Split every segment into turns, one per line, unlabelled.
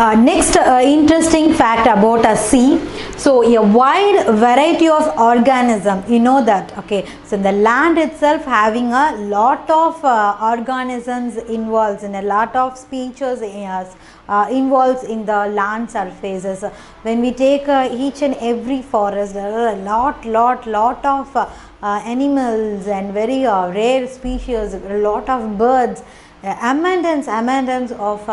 Next interesting fact about a sea. So a wide variety of organism, you know that, okay. So the land itself having a lot of organisms involved in a lot of species involves in the land surfaces. When we take each and every forest, there are a lot of animals and very rare species, a lot of birds. Abundance of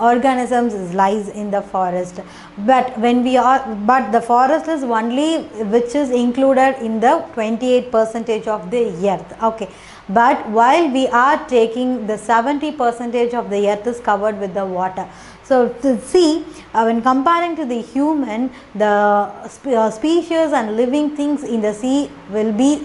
organisms lies in the forest, but the forest is only which is included in the 28% of the earth, okay. But while we are taking the 70% of the earth is covered with the water. So to see, when comparing to the human, the species and living things in the sea will be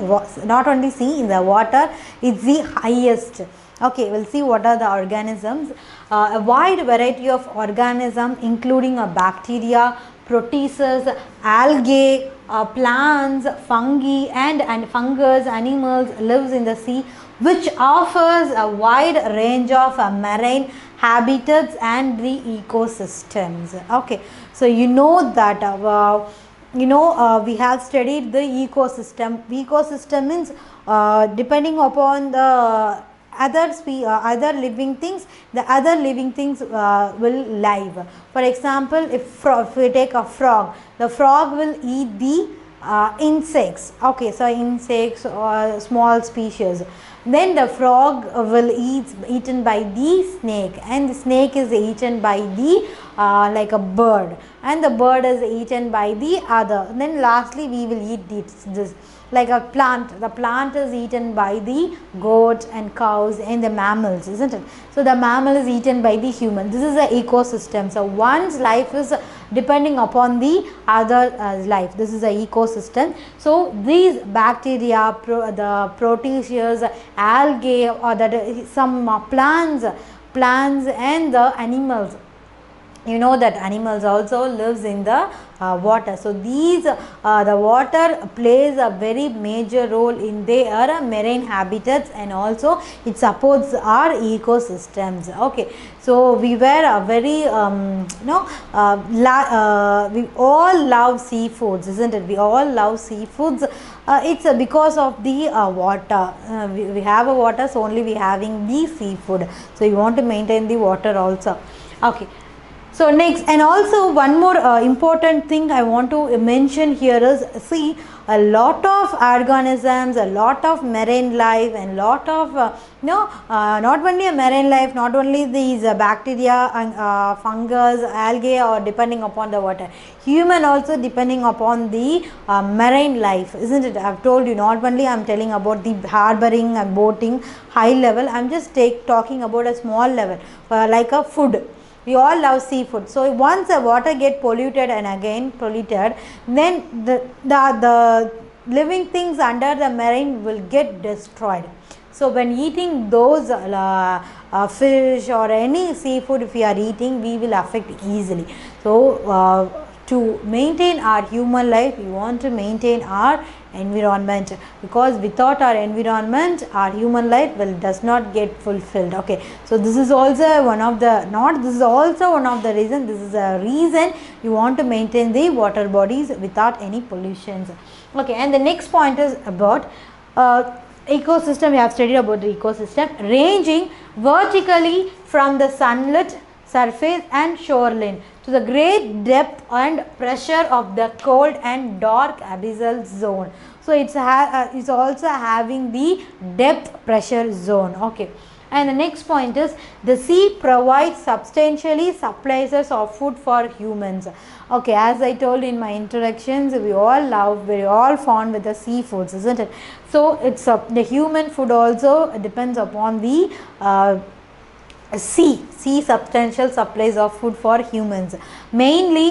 not only sea, in the water it's the highest. Okay, we'll see what are the organisms. A wide variety of organisms including bacteria, protists, algae, plants, fungi and fungus, animals lives in the sea, which offers a wide range of marine habitats and the ecosystems. Okay, so you know that we have studied the ecosystem. Ecosystem means depending upon the other living things, the other living things will live. For example, if we take a frog, the frog will eat the insects, okay. So insects or small species. Then the frog will eaten by the snake, and the snake is eaten by the like a bird, and the bird is eaten by the other. Then lastly we will eat this like a plant. The plant is eaten by the goat and cows and the mammals, isn't it? So the mammal is eaten by the human. This is the ecosystem. So one's life is depending upon the other life. This is the ecosystem. So these bacteria, the proteaceous, algae, or some plants and the animals. You know that animals also lives in the water. So these the water plays a very major role in their marine habitats, and also it supports our ecosystems. Okay, so we were a very we all love seafoods, isn't it? We all love seafoods. It's because of the water. We have a water, so only we having the seafood. So you want to maintain the water also. Okay. So next, and also one more important thing I want to mention here is, see, a lot of organisms, a lot of marine life, and lot of not only a marine life, not only these bacteria and fungus, algae, or depending upon the water. Human also depending upon the marine life, isn't it? I've told you, not only I'm telling about the harboring and boating high level, I'm just talking about a small level like a food. We all love seafood. So once the water get polluted and again polluted, then the living things under the marine will get destroyed. So when eating those fish or any seafood, if we are eating, we will affect easily. So to maintain our human life, we want to maintain our environment, because without our environment, our human life does not get fulfilled. Okay, so this is also one of the reason. This is a reason you want to maintain the water bodies without any pollutions. Okay, and the next point is about ecosystem. We have studied about the ecosystem ranging vertically from the sunlit surface and shoreline to the great depth and pressure of the cold and dark abyssal zone. So it's also having the depth pressure zone. Okay, and the next point is, the sea provides substantially supplies of food for humans. Okay, as I told in my introductions, we all fond with the seafoods, isn't it? So it's the human food also depends upon the sea substantial supplies of food for humans. Mainly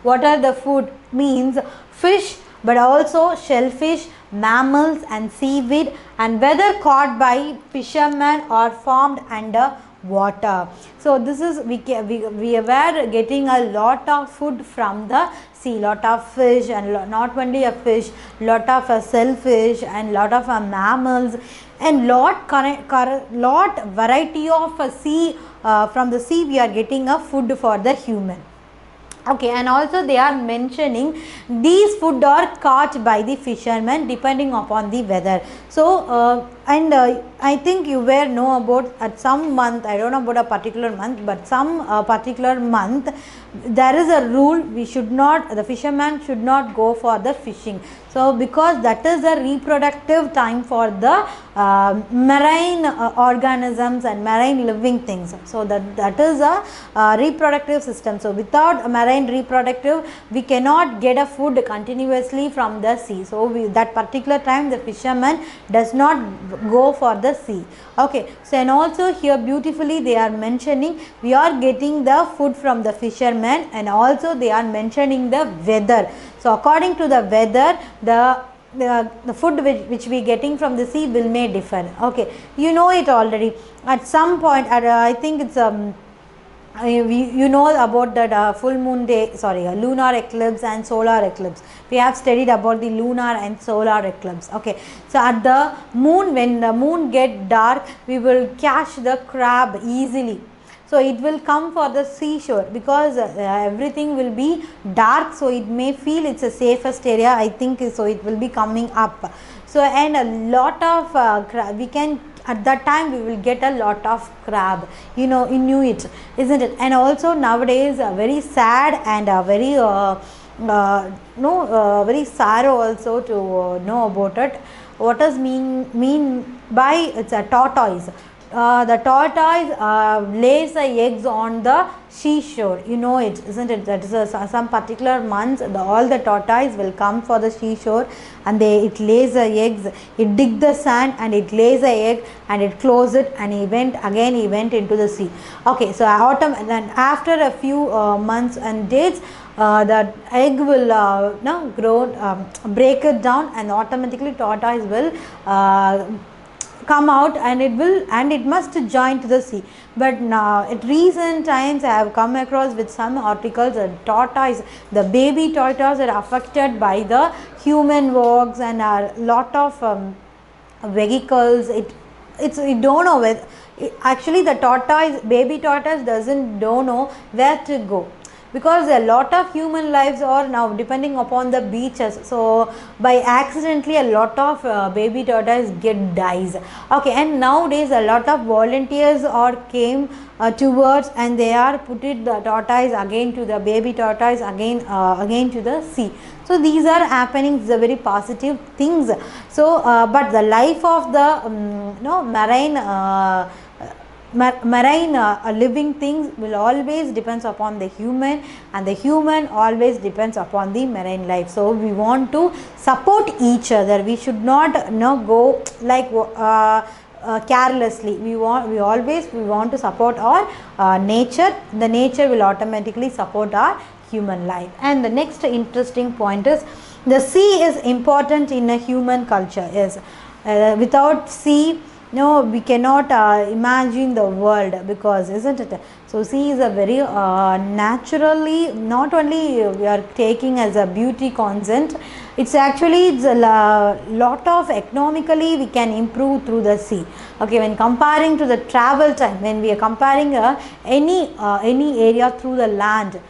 what are the food means? Fish, but also shellfish, mammals and seaweed, and whether caught by fishermen or farmed under water. So this is we were getting a lot of food from the sea, lot of fish, and not only a fish, lot of shellfish and lot of mammals, and lot variety of sea, from the sea we are getting a food for the human. Okay, and also they are mentioning these food are caught by the fishermen depending upon the weather. So I think you were know about at some month, I don't know about a particular month, but some particular month there is a rule, we should not, the fisherman should not go for the fishing. So because that is a reproductive time for the marine organisms and marine living things. So that is a reproductive system. So without a marine reproductive, we cannot get a food continuously from the sea. So that particular time the fisherman does not go for the sea. Okay, so and also here beautifully they are mentioning we are getting the food from the fishermen, and also they are mentioning the weather. So according to the weather, the food which we getting from the sea will may differ. Okay, you know it already. At some point, I think it's you know about that full moon day, sorry, lunar eclipse and solar eclipse. We have studied about the lunar and solar eclipse. Okay, so at the moon, when the moon get dark, we will catch the crab easily. So it will come for the seashore because everything will be dark, so it may feel it's a safest area, I think, so it will be coming up. So and a lot of we can, at that time we will get a lot of crab, you know, you knew it, isn't it? And also nowadays very sad and very very sorrow also to know about it. What does mean by it's a tortoise? The tortoise lays the eggs on the seashore, you know it, isn't it? That is some particular months all the tortoise will come for the seashore, and it lays the eggs, it dig the sand and it lays the egg and it close it, and he went into the sea. Okay, so then after a few months and days, the egg will grow, break it down, and automatically tortoise will come out, and it must join to the sea. But now at recent times I have come across with some articles that tortoise, the baby tortoise, are affected by the human walks and a lot of vehicles. It don't know where, actually the baby tortoise don't know where to go, because a lot of human lives are now depending upon the beaches. So by accidentally a lot of baby tortoise dies. Okay, and nowadays a lot of volunteers are came towards, and they are put it the tortoise again to the baby tortoise again to the sea. So these are happening, the very positive things. So but the life of the marine living things will always depends upon the human, and the human always depends upon the marine life. So we want to support each other, we should not go like carelessly. We want to support our nature. The nature will automatically support our human life. And the next interesting point is the sea is important in a human culture. Yes, without sea, no, we cannot imagine the world, because isn't it? So sea is a very naturally, not only we are taking as a beauty concept, it's actually a lot of economically we can improve through the sea. Okay, when comparing to the travel time, when we are comparing any area through the land,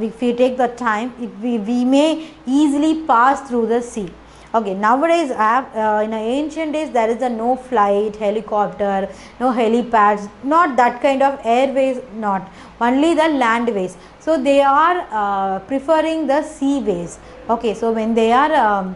if we take the time, we may easily pass through the sea. Okay, nowadays in ancient days there is a no flight, helicopter, no helipads, not that kind of airways, not only the landways. So they are preferring the seaways. Okay, so when they are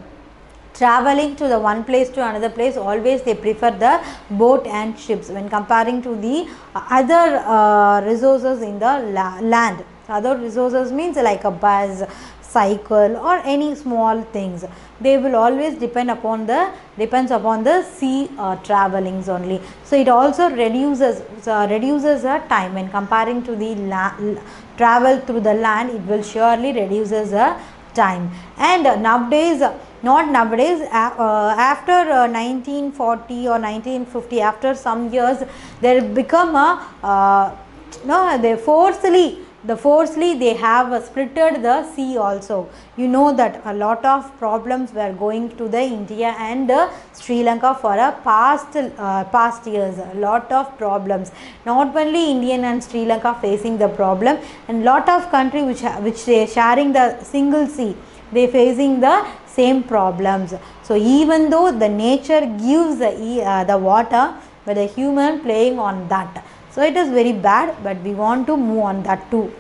traveling to the one place to another place, always they prefer the boat and ships when comparing to the other resources in the land. Other resources means like a bus, cycle, or any small things, they will always depends upon the sea travelings only. So it also reduces the time when comparing to the travel through the land. It will surely reduces the time. And nowadays not nowadays. After 1940 or 1950, after some years, there become a no, they forcefully they have splitted the sea also. You know that a lot of problems were going to the India and Sri Lanka for a past years. A lot of problems. Not only Indian and Sri Lanka facing the problem, and lot of country which they sharing the single sea, they facing the same problems. So even though the nature gives the water, but the human playing on that. So it is very bad, but we want to move on that too.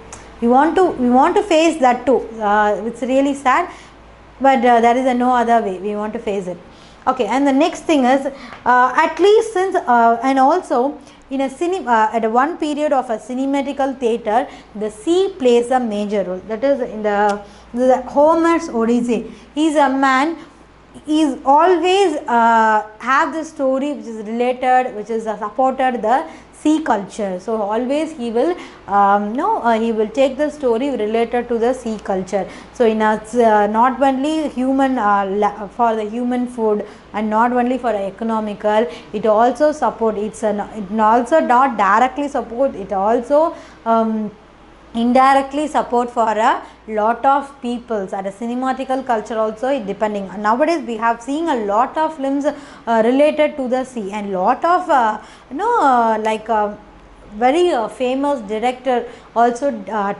We want to face that too. It's really sad, but there is no other way. We want to face it. Okay, and the next thing is at least since and also in a at one period of a cinematical theater, the sea plays a major role. That is in the Homer's Odyssey. He is a man. He is always have the story which is related, which is supported the sea culture. So always he will he will take the story related to the sea culture. So in a not only human for the human food, and not only for economical, it also support. It also not directly support. It also indirectly support for a lot of peoples at a cinematical culture also. It depending nowadays we have seen a lot of films related to the sea, and lot of like very famous director also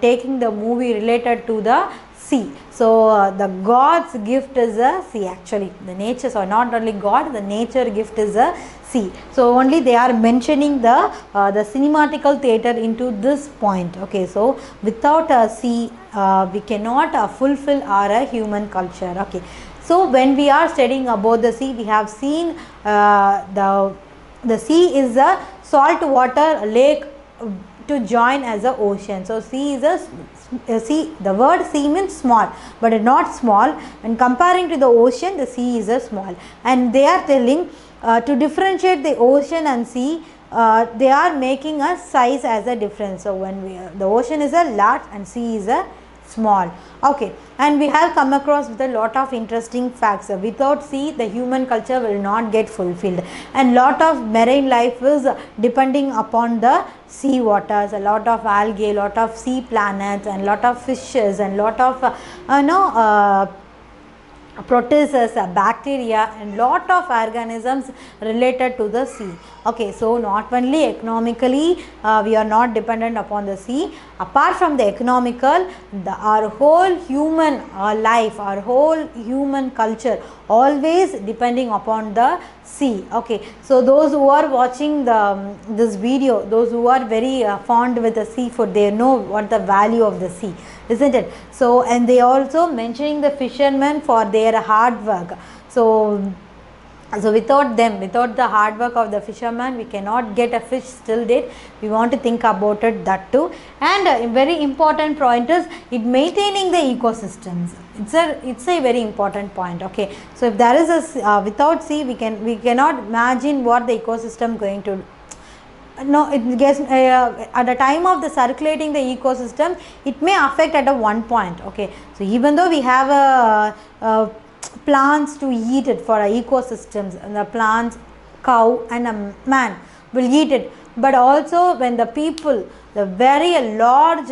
taking the movie related to the sea. So the God's gift is a sea, actually the nature. So not only God, the nature gift is a sea. So only they are mentioning the cinematical theater into this point. Okay, so without a sea we cannot fulfill our human culture. Okay, so when we are studying about the sea, we have seen the sea is a salt water lake to join as a ocean. So sea is a sea. The word sea means small, but not small. When comparing to the ocean, the sea is a small, and they are telling to differentiate the ocean and sea. They are making a size as a difference. So when the ocean is a large and sea is a small. Okay, and we have come across with a lot of interesting facts. Without sea, the human culture will not get fulfilled, and lot of marine life is depending upon the sea waters. A lot of algae, lot of sea planets, and lot of fishes, and lot of protists, bacteria, and lot of organisms related to the sea. Okay, so not only economically we are not dependent upon the sea. Apart from the economical, our whole human life, our whole human culture always depending upon the sea. Okay, so those who are watching this video, those who are very fond with the seafood, they know what the value of the sea, isn't it? So and they also mentioning the fishermen for their hard work. So without them, without the hard work of the fisherman, we cannot get a fish till date. We want to think about it that too. And a very important point is it maintaining the ecosystems. It's a very important point. Okay, so if there is a without sea, we cannot imagine what the ecosystem going to do. No, it gets at the time of the circulating the ecosystem, it may affect at a one point. Okay, so even though we have a plants to eat it for our ecosystems, and the plants, cow and a man will eat it, but also when the people, the very large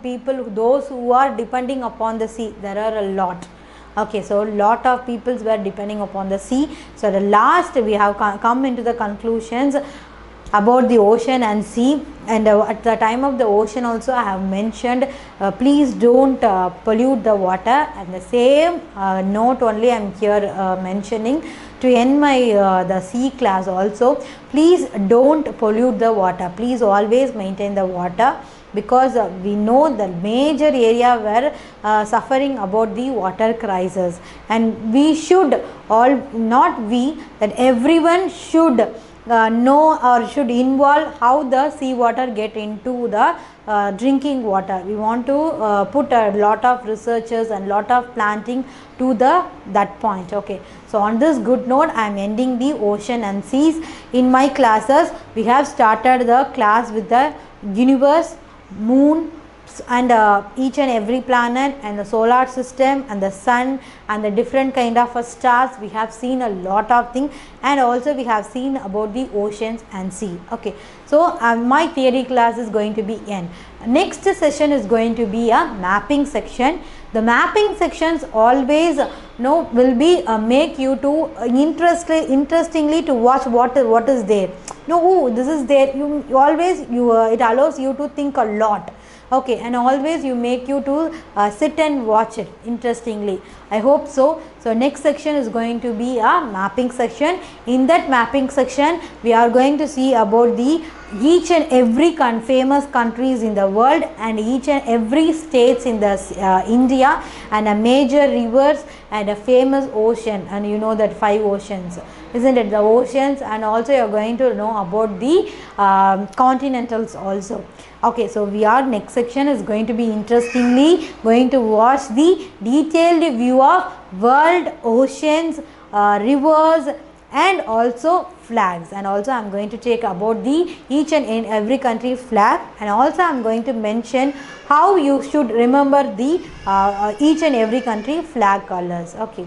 people, those who are depending upon the sea, there are a lot. Okay, so lot of peoples were depending upon the sea. So the last we have come into the conclusions about the ocean and sea. And at the time of the ocean also I have mentioned please don't pollute the water. And the same note only I am here mentioning to end my the sea class also. Please don't pollute the water. Please always maintain the water, because we know the major area were suffering about the water crisis, and we should all, not we, that everyone should know or should involve how the sea water get into the drinking water. We want to put a lot of researchers and lot of planting to that point. Okay, so on this good note I am ending the ocean and seas. In my classes we have started the class with the universe, moon, and each and every planet and the solar system and the sun and the different kind of stars. We have seen a lot of things, and also we have seen about the oceans and sea. Okay, so my theory class is going to be end. Next session is going to be a mapping section. The mapping sections always will be make you to interestingly to watch what is there. This is there. You always it allows you to think a lot. Okay, and always you make you to sit and watch it interestingly. I hope so. So next section is going to be a mapping section. In that mapping section we are going to see about the each and every famous countries in the world and each and every states in the India, and a major rivers and a famous ocean, and you know that 5 oceans, isn't it, the oceans, and also you are going to know about the continentals also. Okay, so next section is going to be interestingly going to watch the detailed view of world, oceans, rivers, and also flags, and also I am going to take about the each and every country flag, and also I am going to mention how you should remember the each and every country flag colors. Okay.